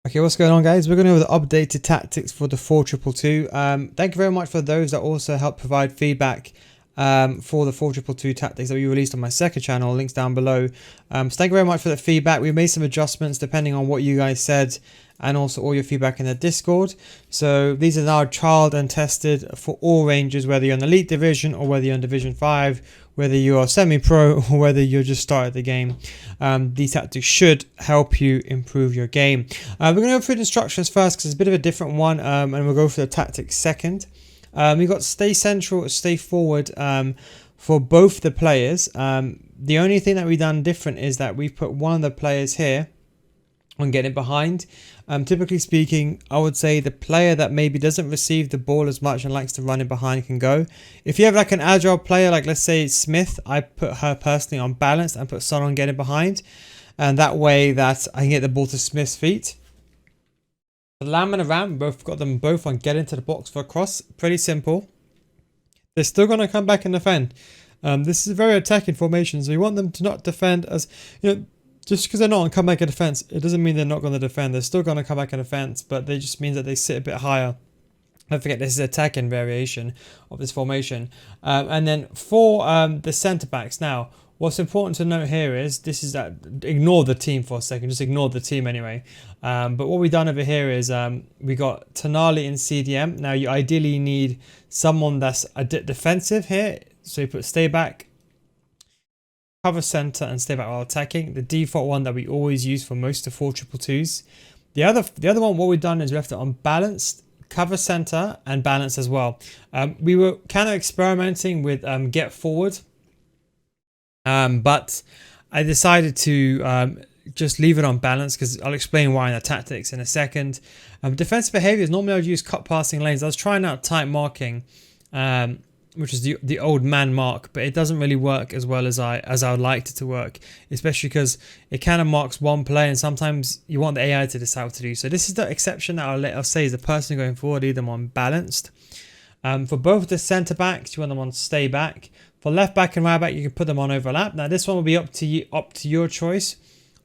Okay, what's going on, guys? We're going over the updated tactics for the 4222. Thank you very much for those that also help provide feedback for the 4222 tactics that we released on my second channel. Links down below. So thank you very much for the feedback. We made some adjustments depending on what you guys said and also all your feedback in the Discord. So these are now trialed and tested for all ranges, whether you're in the Elite Division or whether you're in Division 5, whether you are semi-pro or whether you're just started the game. These tactics should help you improve your game. We're going to go through the instructions first because it's a bit of a different one, and we'll go through the tactics second. We've got stay central, stay forward for both the players. The only thing that we've done different is that we've put one of the players here on getting behind. Typically speaking, I would say the player that maybe doesn't receive the ball as much and likes to run in behind can go. If you have like an agile player, like let's say Smith, I put her personally on balance and put Son on getting behind. And that way that I can get the ball to Smith's feet. The Lamb and the Ram, both got them both on get into the box for a cross. Pretty simple. They're still going to come back and defend. This is a very attacking formation, so you want them to not defend as, just because they're not on comeback and defense, it doesn't mean they're not going to defend. They're still going to come back and defense, but they just means that they sit a bit higher. Don't forget, this is attacking variation of this formation. And then for the centre backs now, what's important to note here is this is that ignore the team for a second. Just ignore the team anyway. But what we've done over here is we got Tonali in CDM. Now you ideally need someone that's a defensive here. So you put stay back, cover center, and stay back while attacking. The default one that we always use for most of 4222s. The other one, what we've done is we left it on balanced, cover center, and balance as well. We were kind of experimenting with get forward. But I decided to just leave it on balance because I'll explain why in the tactics in a second. Defensive behaviors, normally I would use cut passing lanes. I was trying out tight marking, which is the old man mark, but it doesn't really work as well as I would like it to work, especially because it kind of marks one play and sometimes you want the AI to decide what to do. So this is the exception that I'll say is the person going forward, leave them on balanced. For both the centre backs, you want them on stay back. For left back and right back, you can put them on overlap. Now this one will be up to your choice.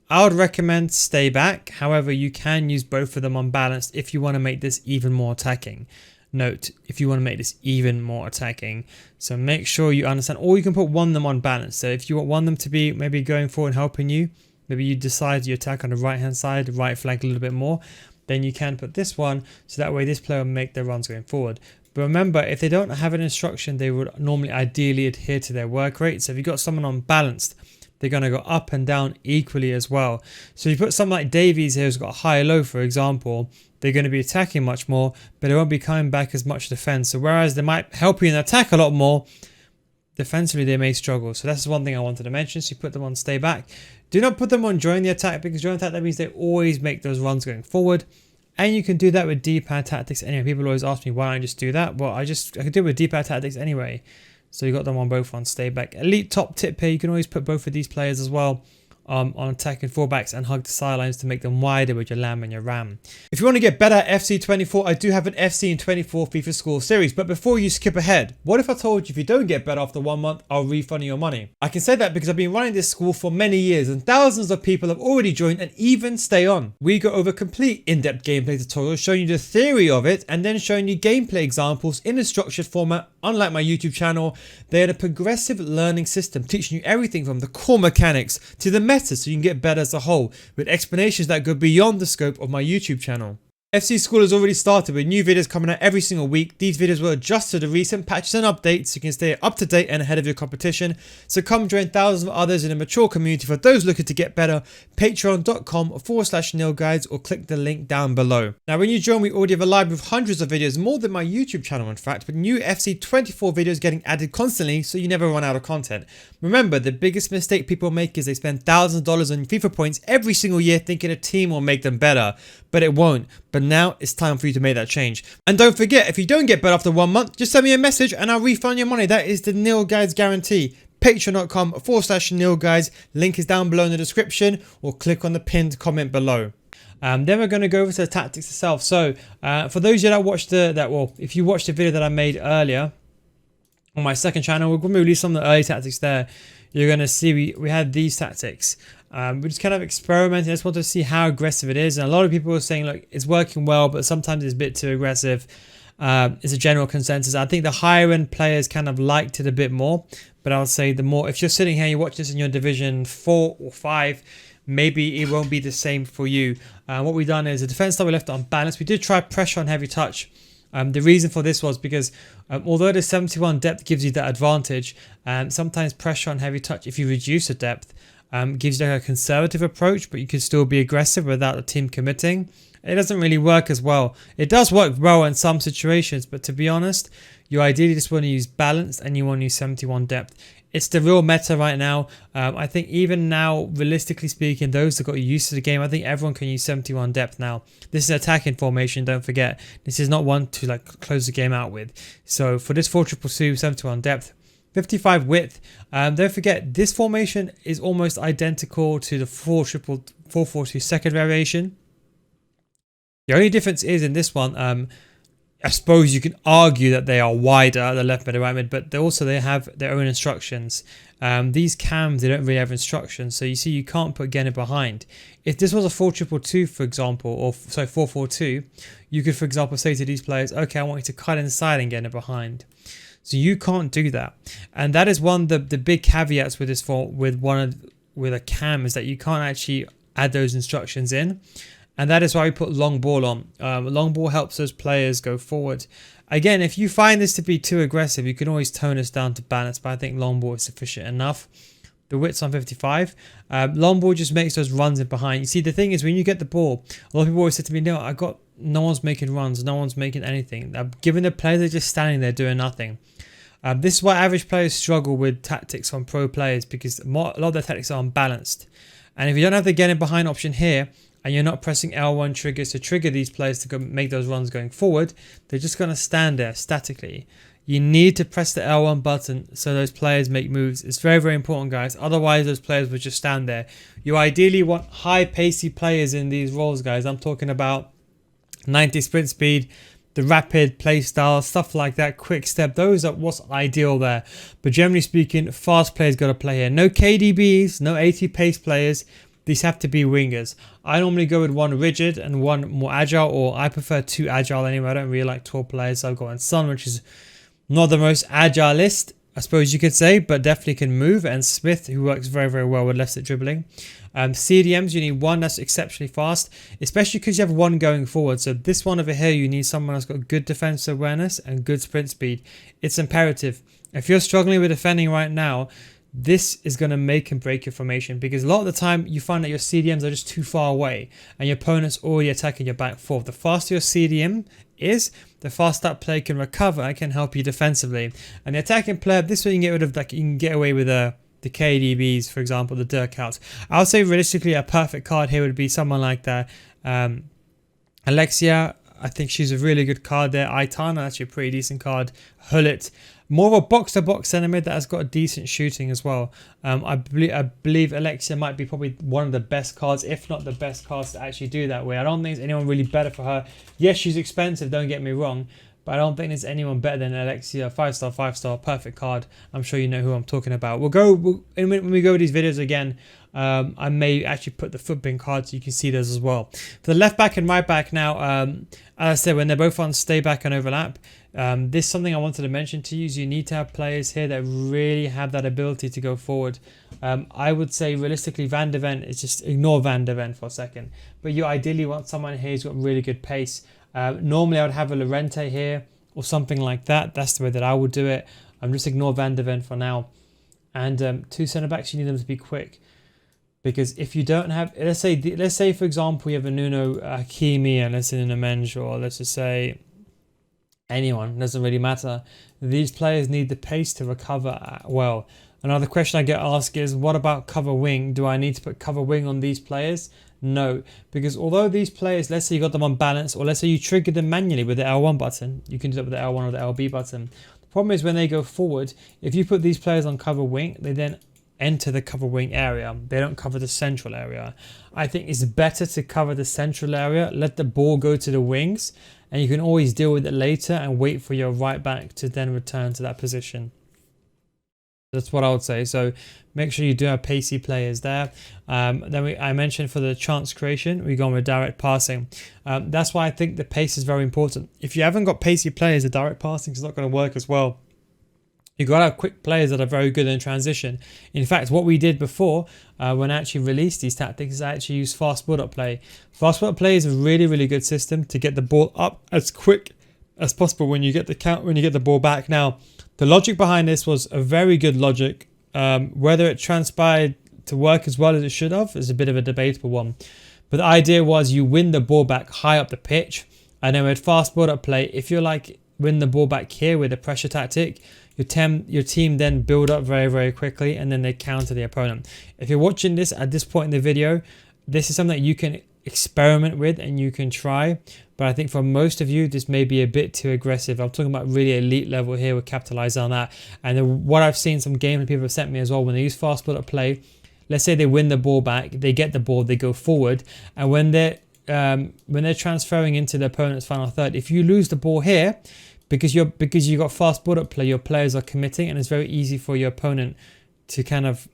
I would recommend stay back. However, you can use both of them on balanced if you want to make this even more attacking. Note, if you want to make this even more attacking. So make sure you understand, or you can put one of them on balance. So if you want one of them to be maybe going forward and helping you, maybe you decide you attack on the right hand side, the right flank a little bit more, then you can put this one. So that way this player will make their runs going forward. But remember, if they don't have an instruction, they would normally ideally adhere to their work rate. So if you've got someone on balanced, they're going to go up and down equally as well. So if you put someone like Davies here who's got high low, for example, they're going to be attacking much more, but they won't be coming back as much defense. So whereas they might help you in attack a lot more, defensively they may struggle. So that's one thing I wanted to mention. So you put them on stay back. Do not put them on join the attack, because join attack, that means they always make those runs going forward. And you can do that with D-pad tactics anyway. People always ask me why don't I just do that. Well, I can do it with D-pad tactics anyway. So you got them on both on stay back. Elite top tip here, you can always put both of these players as well on attacking fullbacks and hug the sidelines to make them wider with your Lamb and your Ram. If you want to get better at FC24, I do have an FC24 FIFA School Series. But before you skip ahead, what if I told you if you don't get better after 1 month, I'll refund you your money? I can say that because I've been running this school for many years and thousands of people have already joined and even stay on. We go over complete in-depth gameplay tutorials showing you the theory of it and then showing you gameplay examples in a structured format. Unlike my YouTube channel, they are a progressive learning system teaching you everything from the core mechanics to the meta so you can get better as a whole, with explanations that go beyond the scope of my YouTube channel. FC School has already started with new videos coming out every single week. These videos will adjust to the recent patches and updates so you can stay up to date and ahead of your competition. So come join thousands of others in a mature community for those looking to get better. Patreon.com/nilguides or click the link down below. Now when you join, we already have a library of hundreds of videos, more than my YouTube channel in fact, with new FC24 videos getting added constantly so you never run out of content. Remember, the biggest mistake people make is they spend thousands of dollars on FIFA points every single year thinking a team will make them better, but it won't. But now it's time for you to make that change. And don't forget, if you don't get better after 1 month, just send me a message and I'll refund your money. That is the Nil Guides guarantee. Patreon.com/nilguides. Link is down below in the description or click on the pinned comment below. Then we're going to go over to the tactics itself. So for those of you that watched if you watched the video that I made earlier on my second channel, we're going to release some of the early tactics there. You're going to see we had these tactics. We're just kind of experimenting. I just want to see how aggressive it is. And a lot of people are saying, look, it's working well, but sometimes it's a bit too aggressive. It's a general consensus. I think the higher end players kind of liked it a bit more. But I would say the more, if you're sitting here, you watch this in your division 4 or 5, maybe it won't be the same for you. What we've done is the defense that we left on balance. We did try pressure on heavy touch. The reason for this was because although the 71 depth gives you that advantage, sometimes pressure on heavy touch, if you reduce the depth, gives you like a conservative approach, but you can still be aggressive without the team committing. It doesn't really work as well. It does work well in some situations, but to be honest, you ideally just want to use balance and you want to use 71 depth. It's the real meta right now. I think even now, realistically speaking, those that got used to the game, I think everyone can use 71 depth now. This is attacking formation, don't forget. This is not one to like close the game out with. So for this 4-2-2, 71 depth, 55 width. Don't forget, this formation is almost identical to the 4-4-2 second variation. The only difference is in this one, I suppose you can argue that they are wider, the left mid and right mid, but they have their own instructions. These cams, they don't really have instructions, so you see you can't put Genna behind. If this was a 4-2-2, for example, or sorry, 4-4-2, you could, for example, say to these players, okay, I want you to cut inside and Genna behind. So you can't do that, and that is one of the big caveats with this with a cam, is that you can't actually add those instructions in. And that is why we put long ball on. Long ball helps those players go forward. Again, if you find this to be too aggressive, you can always tone us down to balance, but I think long ball is sufficient enough. The width's on 55. Long ball just makes those runs in behind. You see, the thing is, when you get the ball, a lot of people always say to me, no one's making runs, no one's making anything. Given the players, they're just standing there doing nothing. This is why average players struggle with tactics on pro players, because a lot of their tactics are unbalanced. And if you don't have the get in behind option here, and you're not pressing L1 triggers to trigger these players to go make those runs going forward, they're just going to stand there statically. You need to press the L1 button so those players make moves. It's very, very important, guys. Otherwise, those players will just stand there. You ideally want high pacey players in these roles, guys. I'm talking about 90 sprint speed, the rapid play style, stuff like that, quick step. Those are what's ideal there. But generally speaking, fast players got to play here. No KDBs, no 80 pace players. These have to be wingers. I normally go with one rigid and one more agile, or I prefer 2 agile anyway. I don't really like tall players. So I've got Son, which is not the most agilist, I suppose you could say, but definitely can move. And Smith, who works very, very well with left stick dribbling. CDMs, you need one that's exceptionally fast, especially because you have one going forward. So this one over here, you need someone that's got good defensive awareness and good sprint speed. It's imperative. If you're struggling with defending right now, this is going to make and break your formation, because a lot of the time you find that your CDMs are just too far away and your opponent's already attacking your back four. The faster your CDM is, the faster that player can recover and can help you defensively. And the attacking player, this way you can get rid of, like, you can get away with the KDBs, for example, the Dirkouts. I would say realistically a perfect card here would be someone like that. Alexia, I think she's a really good card there. Aitana, actually a pretty decent card. Hullet, more of a box-to-box centre mid that has got a decent shooting as well. I believe Alexia might be probably one of the best cards, if not the best cards to actually do that way. I don't think there's anyone really better for her. Yes, she's expensive, don't get me wrong, but I don't think there's anyone better than Alexia. 5-star, 5-star, perfect card. I'm sure you know who I'm talking about. When we go with these videos again, I may actually put the footbin cards so you can see those as well. For the left back and right back now, as I said, when they're both on stay back and overlap, this is something I wanted to mention to you, is you need to have players here that really have that ability to go forward. I would say realistically Van de Ven is just, ignore Van de Ven for a second, but you ideally want someone here who's got really good pace. Normally I would have a Lorente here or something like that. That's the way that I would do it. Just ignore Van de Ven for now. And 2 centre backs, you need them to be quick. Because if you don't have, let's say for example you have a Nuno Hakimi and let's say Nuno Mendes, or let's just say anyone, doesn't really matter. These players need the pace to recover well. Another question I get asked is, what about cover wing? Do I need to put cover wing on these players? No, because although these players, let's say you got them on balance, or let's say you triggered them manually with the L1 button, you can do that with the L1 or the LB button. The problem is when they go forward, if you put these players on cover wing, they then enter the cover wing area. They don't cover the central area. I think it's better to cover the central area, let the ball go to the wings, and you can always deal with it later and wait for your right back to then return to that position. That's what I would say. So make sure you do have pacey players there. Then I mentioned for the chance creation, we're going with direct passing. That's why I think the pace is very important. If you haven't got pacey players, the direct passing is not going to work as well. You've got to have quick players that are very good in transition. In fact, what we did before when I actually released these tactics is I actually used fast build-up play. Fast build-up play is a really, really good system to get the ball up as quick as possible when you get the ball back. Now, the logic behind this was a very good logic. Whether it transpired to work as well as it should have is a bit of a debatable one. But the idea was you win the ball back high up the pitch, and then with fast build-up play, if you're like win the ball back here with a pressure tactic, your team then build up very, very quickly, and then they counter the opponent. If you're watching this at this point in the video, this is something that you can experiment with and you can try. But I think for most of you, this may be a bit too aggressive. I'm talking about really elite level here. We're capitalizing on that. And then what I've seen some games people have sent me as well, when they use fast build-up play, let's say they win the ball back, they get the ball, they go forward, and when they're transferring into the opponent's final third, if you lose the ball here, because you got fast build-up play, your players are committing, and it's very easy for your opponent to kind of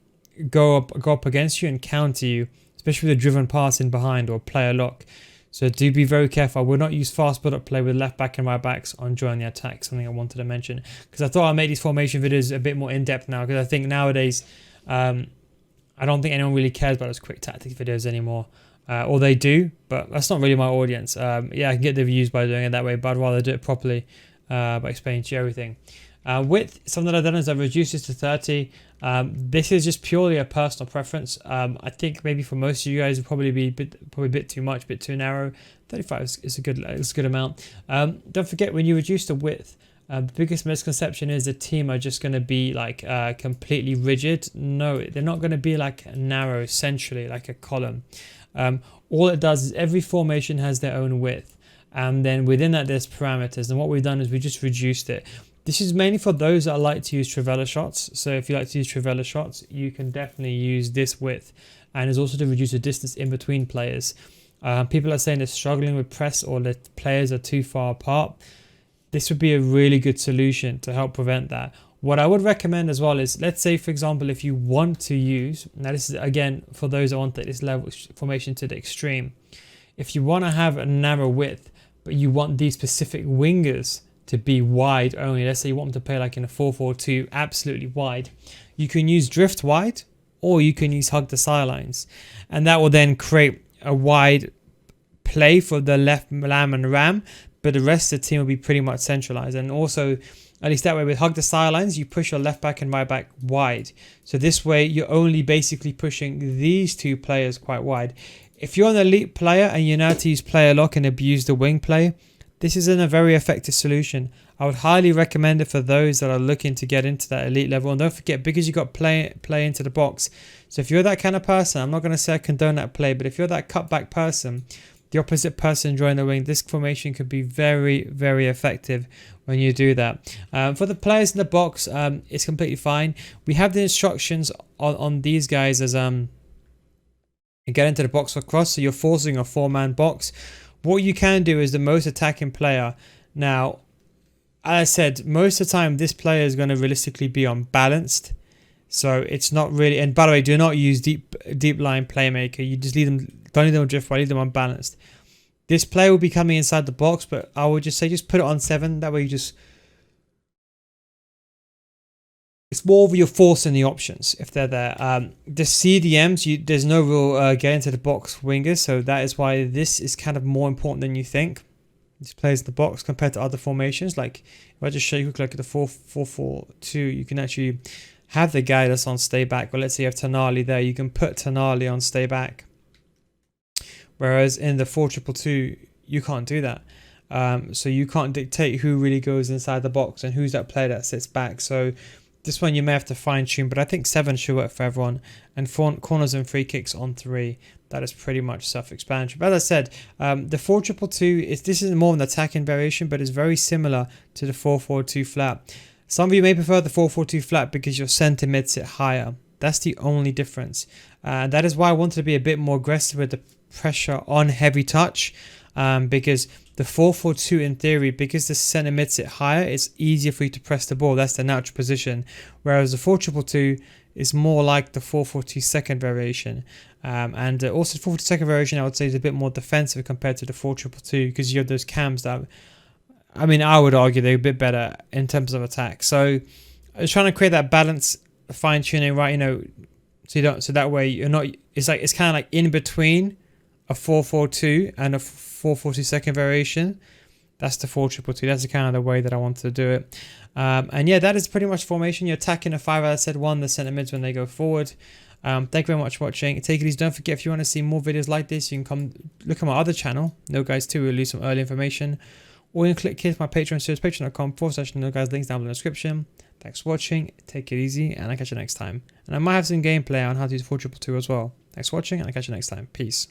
go up against you and counter you, especially with a driven pass in behind or player lock. So do be very careful. I would not use fast build-up play with left back and right backs on join the attack. Something I wanted to mention because I thought I'd make these formation videos a bit more in depth now, because I think nowadays I don't think anyone really cares about those quick tactics videos anymore. Or they do, but that's not really my audience. Yeah, I can get the views by doing it that way, but I'd rather do it properly by explaining to you everything. Width, something that I've done is I've reduced this to 30. This is just purely a personal preference. I think maybe for most of you guys, it'll probably be a bit too much, a bit too narrow. 35 is a good amount. Don't forget, when you reduce the width, the biggest misconception is the team are just going to be like completely rigid. No, they're not going to be like narrow centrally like a column. All it does is every formation has their own width, and then within that there's parameters, and what we've done is we just reduced it. This is mainly for those that like to use trivela shots. So if you like to use trivela shots, you can definitely use this width, and it's also to reduce the distance in between players. People are saying they're struggling with press or the players are too far apart. This would be a really good solution to help prevent that. What I would recommend as well is, let's say for example, if you want to use, now this is again for those that want this level formation to the extreme, if you want to have a narrow width but you want these specific wingers to be wide only, let's say you want them to play like in a 4-4-2 absolutely wide, you can use drift wide or you can use hug the sidelines, and that will then create a wide play for the left lamb and ram, but the rest of the team will be pretty much centralized. And also, at least that way, with hug the sidelines, you push your left back and right back wide. So this way, you're only basically pushing these two players quite wide. If you're an elite player and you know how to use player lock and abuse the wing play, this isn't a very effective solution. I would highly recommend it for those that are looking to get into that elite level. And don't forget, because you got play into the box. So if you're that kind of person, I'm not going to say I condone that play, but if you're that cutback person, the opposite person join the wing, this formation could be very, very effective when you do that. For the players in the box, it's completely fine. We have the instructions on these guys as you get into the box or cross, so you're forcing a 4-man box. What you can do is the most attacking player. Now, as I said, most of the time this player is going to realistically be unbalanced. So it's not really, and by the way, do not use deep line playmaker. You just leave them, don't leave them on drift, leave them unbalanced. This player will be coming inside the box, but I would just say just put it on 7. That way you just, it's more of your forcing the options if they're there. The CDMs, there's no real get into the box wingers, so that is why this is kind of more important than you think. This plays the box compared to other formations. Like if I just show you quickly, like the 4-4-2, you can actually have the guy that's on stay back. Or let's say you have Tonali there, you can put Tonali on stay back. Whereas in the 4-2-2, you can't do that. So you can't dictate who really goes inside the box and who's that player that sits back. So this one you may have to fine tune, but I think 7 should work for everyone. And corners and free kicks on 3. That is pretty much self-explanatory. But as I said, the 4-2-2 this is more of an attacking variation, but it's very similar to the 4-4-2 flat. Some of you may prefer the 4-4-2 flat because your centre mid sit higher. That's the only difference. That is why I wanted to be a bit more aggressive with the pressure on heavy touch, because The 4-4-2 in theory, because the centre mid sit higher, it's easier for you to press the ball. That's the natural position. Whereas the 4-2-2 is more like the 4-4-2 second variation. And also the 4-4-2 second variation, I would say, is a bit more defensive compared to the 4-2-2 because you have those cams that, I mean, I would argue they're a bit better in terms of attack. So I was trying to create that balance, fine tuning, right? You know, so that way you're not. It's kind of like in between a 4-4-2 and a 4-4-2 second variation. That's the 4-2-2. That's the kind of the way that I wanted to do it. And yeah, that is pretty much formation. You're attacking a 5, as I said, 1, the centre mids when they go forward. Thank you very much for watching. Take it easy. Don't forget, if you want to see more videos like this, you can come look at my other channel, No Guys 2. We'll leave some early information. Or you can click here to my Patreon series, patreon.com/No Guys, links down below in the description. Thanks for watching. Take it easy, and I'll catch you next time. And I might have some gameplay on how to use 4-2-2 as well. Thanks for watching, and I'll catch you next time. Peace.